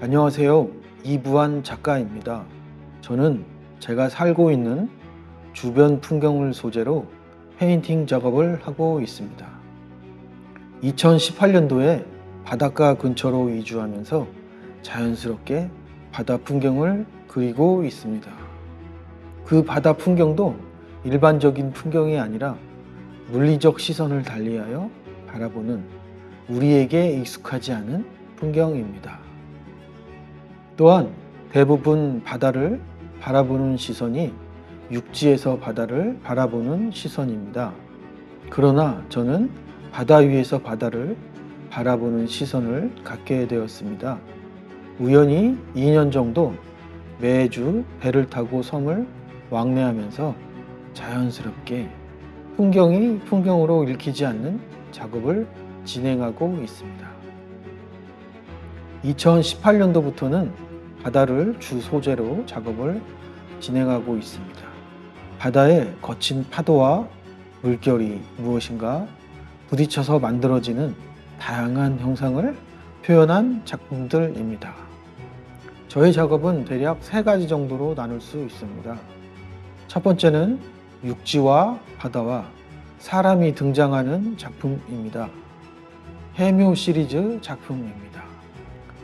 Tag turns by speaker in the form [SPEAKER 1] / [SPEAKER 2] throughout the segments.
[SPEAKER 1] 안녕하세요. 이부한 작가입니다. 저는 제가 살고 있는 주변 풍경을 소재로 페인팅 작업을 하고 있습니다. 2018년도에 바닷가 근처로 이주하면서 자연스럽게 바다 풍경을 그리고 있습니다. 그 바다 풍경도 일반적인 풍경이 아니라 물리적 시선을 달리하여 바라보는 우리에게 익숙하지 않은 풍경입니다. 또한 대부분 바다를 바라보는 시선이 육지에서 바다를 바라보는 시선입니다. 그러나 저는 바다 위에서 바다를 바라보는 시선을 갖게 되었습니다. 우연히 2년 정도 매주 배를 타고 섬을 왕래하면서 자연스럽게 풍경이 풍경으로 읽히지 않는 작업을 진행하고 있습니다. 2018년도부터는 바다를 주 소재로 작업을 진행하고 있습니다. 바다의 거친 파도와 물결이 무엇인가 부딪혀서 만들어지는 다양한 형상을 표현한 작품들입니다. 저의 작업은 대략 3가지 정도로 나눌 수 있습니다. 첫 번째는 육지와 바다와 사람이 등장하는 작품입니다. 해묘 시리즈 작품입니다.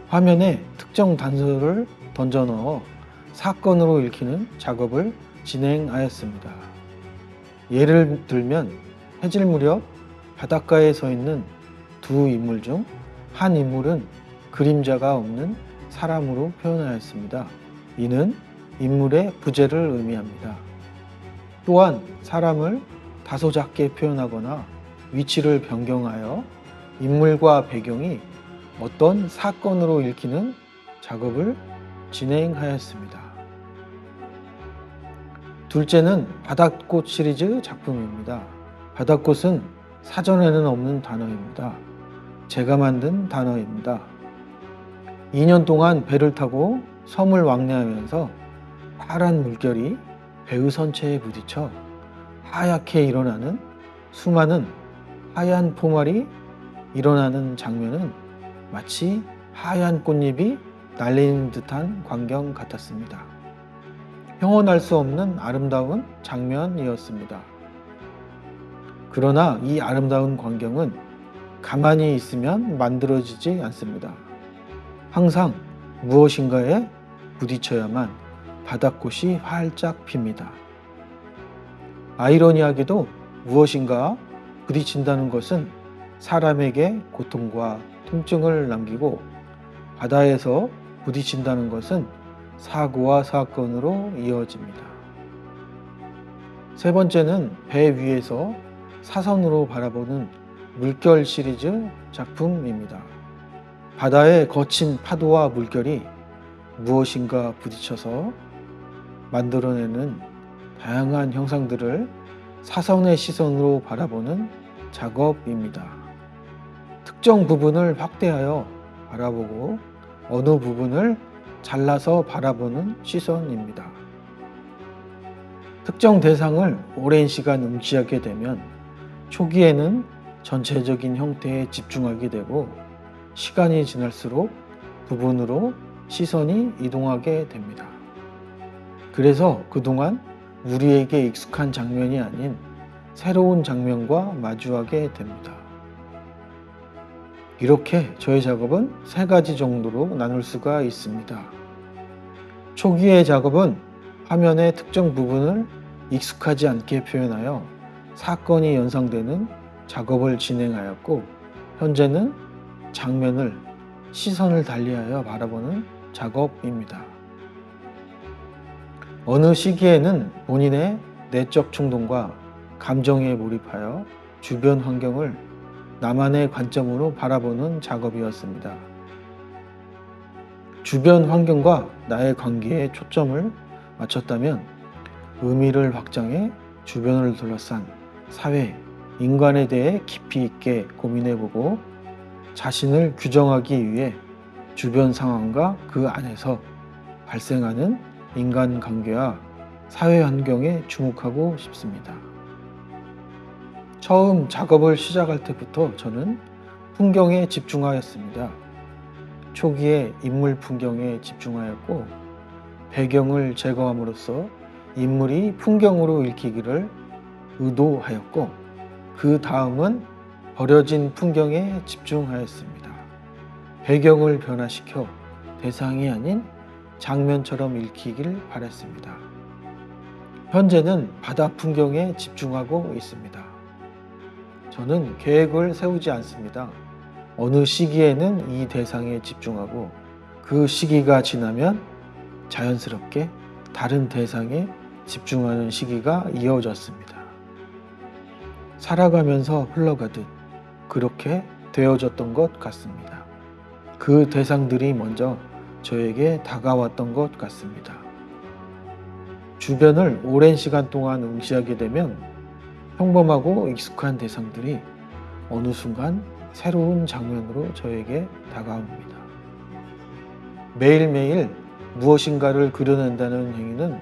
[SPEAKER 1] 화면에 특정 단서를 던져 넣어 사건으로 읽히는 작업을 진행하였습니다. 예를 들면 해질 무렵 바닷가에 서 있는 두 인물 중 한 인물은 그림자가 없는 사람으로 표현하였습니다. 이는 인물의 부재를 의미합니다. 또한 사람을 다소 작게 표현하거나 위치를 변경하여 인물과 배경이 어떤 사건으로 읽히는 작업을 진행하였습니다. 둘째는 바닷꽃 시리즈 작품입니다. 바닷꽃은 사전에는 없는 단어입니다. 제가 만든 단어입니다. 2년 동안 배를 타고 섬을 왕래하면서 파란 물결이 배의 선체에 부딪혀 하얗게 일어나는 수많은 하얀 포말이 일어나는 장면은 마치 하얀 꽃잎이 날리는 듯한 광경 같았습니다. 형언할 수 없는 아름다운 장면이었습니다. 그러나 이 아름다운 광경은 가만히 있으면 만들어지지 않습니다. 항상 무엇인가에 부딪혀야만 바닷꽃이 활짝 핍니다. 아이러니하게도 무엇인가 부딪힌다는 것은 사람에게 고통과 통증을 남기고 바다에서 부딪힌다는 것은 사고와 사건으로 이어집니다. 세 번째는 배 위에서 사선으로 바라보는 물결 시리즈 작품입니다. 바다의 거친 파도와 물결이 무엇인가 부딪혀서 만들어내는 다양한 형상들을 사선의 시선으로 바라보는 작업입니다. 특정 부분을 확대하여 바라보고 어느 부분을 잘라서 바라보는 시선입니다. 특정 대상을 오랜 시간 응시하게 되면 초기에는 전체적인 형태에 집중하게 되고 시간이 지날수록 부분으로 시선이 이동하게 됩니다. 그래서 그동안 우리에게 익숙한 장면이 아닌 새로운 장면과 마주하게 됩니다. 이렇게 저의 작업은 3가지 정도로 나눌 수가 있습니다. 초기의 작업은 화면의 특정 부분을 익숙하지 않게 표현하여 사건이 연상되는 작업을 진행하였고, 현재는 장면을 시선을 달리하여 바라보는 작업입니다. 어느 시기에는 본인의 내적 충동과 감정에 몰입하여 주변 환경을 나만의 관점으로 바라보는 작업이었습니다. 주변 환경과 나의 관계에 초점을 맞췄다면 의미를 확장해 주변을 둘러싼 사회, 인간에 대해 깊이 있게 고민해보고 자신을 규정하기 위해 주변 상황과 그 안에서 발생하는 인간관계와 사회 환경에 주목하고 싶습니다. 처음 작업을 시작할 때부터 저는 풍경에 집중하였습니다. 초기에 인물 풍경에 집중하였고 배경을 제거함으로써 인물이 풍경으로 읽히기를 의도하였고 그 다음은 버려진 풍경에 집중하였습니다. 배경을 변화시켜 대상이 아닌 장면처럼 읽히길 바랐습니다. 현재는 바다 풍경에 집중하고 있습니다. 저는 계획을 세우지 않습니다. 어느 시기에는 이 대상에 집중하고 그 시기가 지나면 자연스럽게 다른 대상에 집중하는 시기가 이어졌습니다. 살아가면서 흘러가듯 그렇게 되어졌던 것 같습니다. 그 대상들이 먼저 저에게 다가왔던 것 같습니다. 주변을 오랜 시간 동안 응시하게 되면 평범하고 익숙한 대상들이 어느 순간 새로운 장면으로 저에게 다가옵니다. 매일매일 무엇인가를 그려낸다는 행위는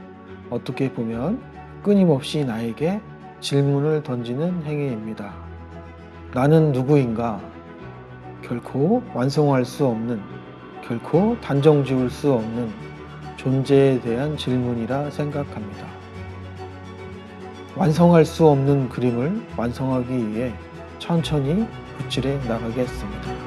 [SPEAKER 1] 어떻게 보면 끊임없이 나에게 질문을 던지는 행위입니다. 나는 누구인가? 결코 완성할 수 없는, 결코 단정 지을 수 없는 존재에 대한 질문이라 생각합니다. 완성할 수 없는 그림을 완성하기 위해 천천히 붓질해 나가겠습니다.